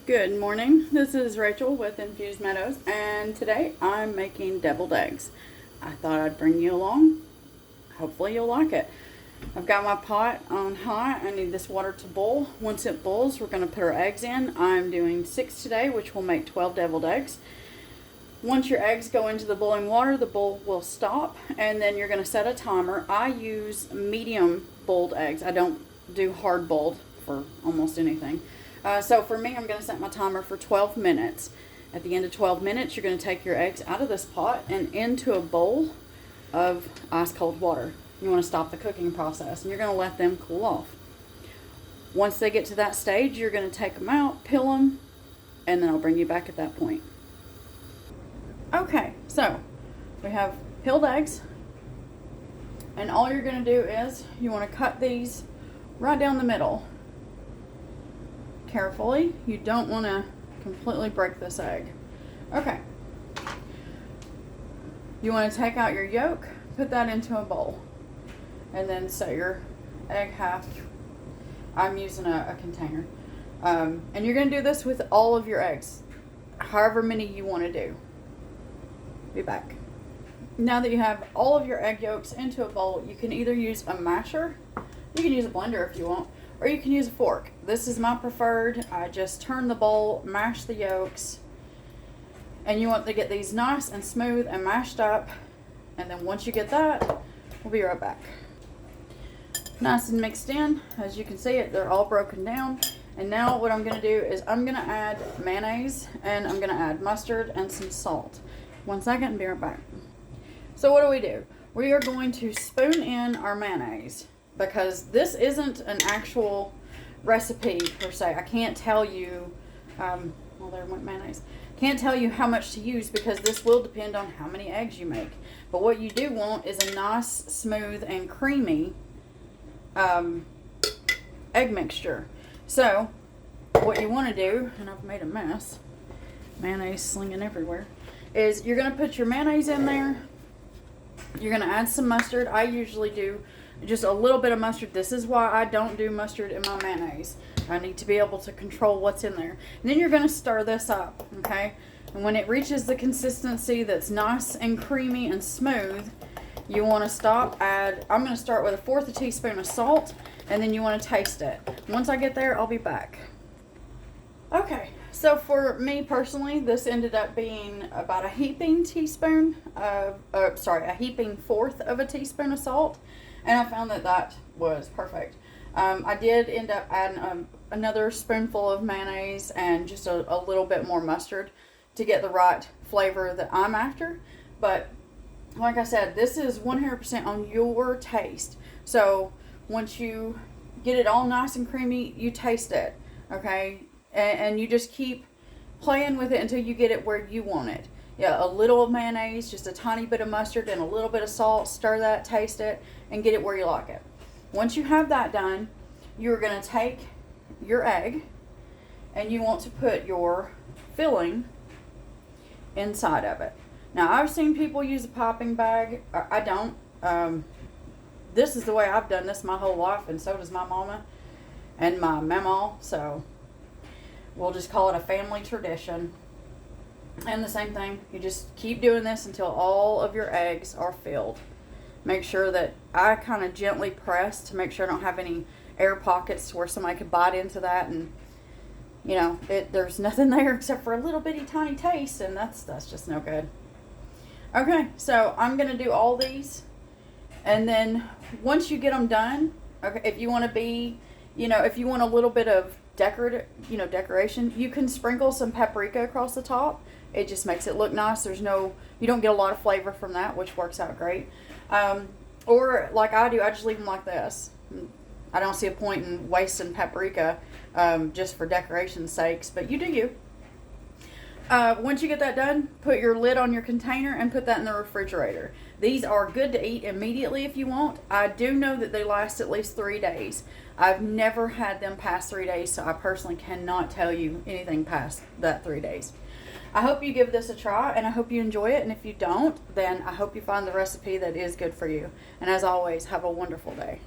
Good morning. This is Rachel with Infused Meadows, and today I'm making deviled eggs. I thought I'd bring you along. Hopefully you'll like it. I've got my pot on high. I need this water to boil. Once it boils, we're going to put our eggs in. I'm doing 6 today, which will make 12 deviled eggs. Once your eggs go into the boiling water, the boil will stop, and then you're going to set a timer. I use medium boiled eggs. I don't do hard boiled for almost anything. So for me, I'm going to set my timer for 12 minutes. At the end of 12 minutes, you're going to take your eggs out of this pot and into a bowl of ice cold water. You want to stop the cooking process, and you're going to let them cool off. Once they get to that stage, you're going to take them out, peel them, and then I'll bring you back at that point. Okay, so we have peeled eggs, and all you're going to do is you want to cut these right down the middle. Carefully. You don't want to completely break this egg. Okay. You want to take out your yolk, put that into a bowl, and then set your egg half. I'm using a container. And you're going to do this with all of your eggs, however many you want to do. Be back. Now that you have all of your egg yolks into a bowl, you can either use a masher, you can use a blender if you want, or you can use a fork. This is my preferred. I just turn the bowl, mash the yolks, and you want to get these nice and smooth and mashed up. And then once you get that, we'll be right back. Nice and mixed in. As you can see, they're all broken down. And now what I'm going to do is I'm going to add mayonnaise, and I'm going to add mustard and some salt. 1 second and be right back. So what do? We are going to spoon in our mayonnaise, because this isn't an actual recipe per se. I can't tell you, well, there went mayonnaise. Can't tell you how much to use, because this will depend on how many eggs you make. But what you do want is a nice, smooth, and creamy egg mixture. So what you want to do, and I've made a mess, mayonnaise slinging everywhere, is you're going to put your mayonnaise in there. You're going to add some mustard. I usually do just a little bit of mustard. This is why I don't do mustard in my mayonnaise. I need to be able to control what's in there. And then you're going to stir this up, okay? And when it reaches the consistency that's nice and creamy and smooth, you want to stop. I'm going to start with 1/4 teaspoon of salt, and then you want to taste it. Once I get there, I'll be back. Okay, so for me personally, this ended up being about a heaping 1/4 of a teaspoon of salt. And I found that was perfect. I did end up adding another spoonful of mayonnaise and just a little bit more mustard to get the right flavor that I'm after. But like I said, this is 100% on your taste. So once you get it all nice and creamy, you taste it, okay? And you just keep playing with it until you get it where you want it. Yeah, a little of mayonnaise, just a tiny bit of mustard, and a little bit of salt. Stir that, taste it, and get it where you like it. Once you have that done, you're going to take your egg, and you want to put your filling inside of it. Now, I've seen people use a popping bag. I don't. This is the way I've done this my whole life, and so does my mama and my mama. So we'll just call it a family tradition. And the same thing, you just keep doing this until all of your eggs are filled. Make sure that I kind of gently press to make sure I don't have any air pockets where somebody could bite into that, and you know, there's nothing there except for a little bitty tiny taste, and that's just no good. Okay, so I'm gonna do all these, and then once you get them done, okay, if you want to be, if you want a little bit of decoration, you can sprinkle some paprika across the top. It just makes it look nice. You don't get a lot of flavor from that, which works out great. Or like I do, I just leave them like this. I don't see a point in wasting paprika just for decoration's sakes, but you do you. Once you get that done, put your lid on your container and put that in the refrigerator. These are good to eat immediately if you want. I do know that they last at least 3 days. I've never had them past 3 days, so I personally cannot tell you anything past that 3 days. I hope you give this a try, and I hope you enjoy it. And if you don't, then I hope you find the recipe that is good for you. And as always, have a wonderful day.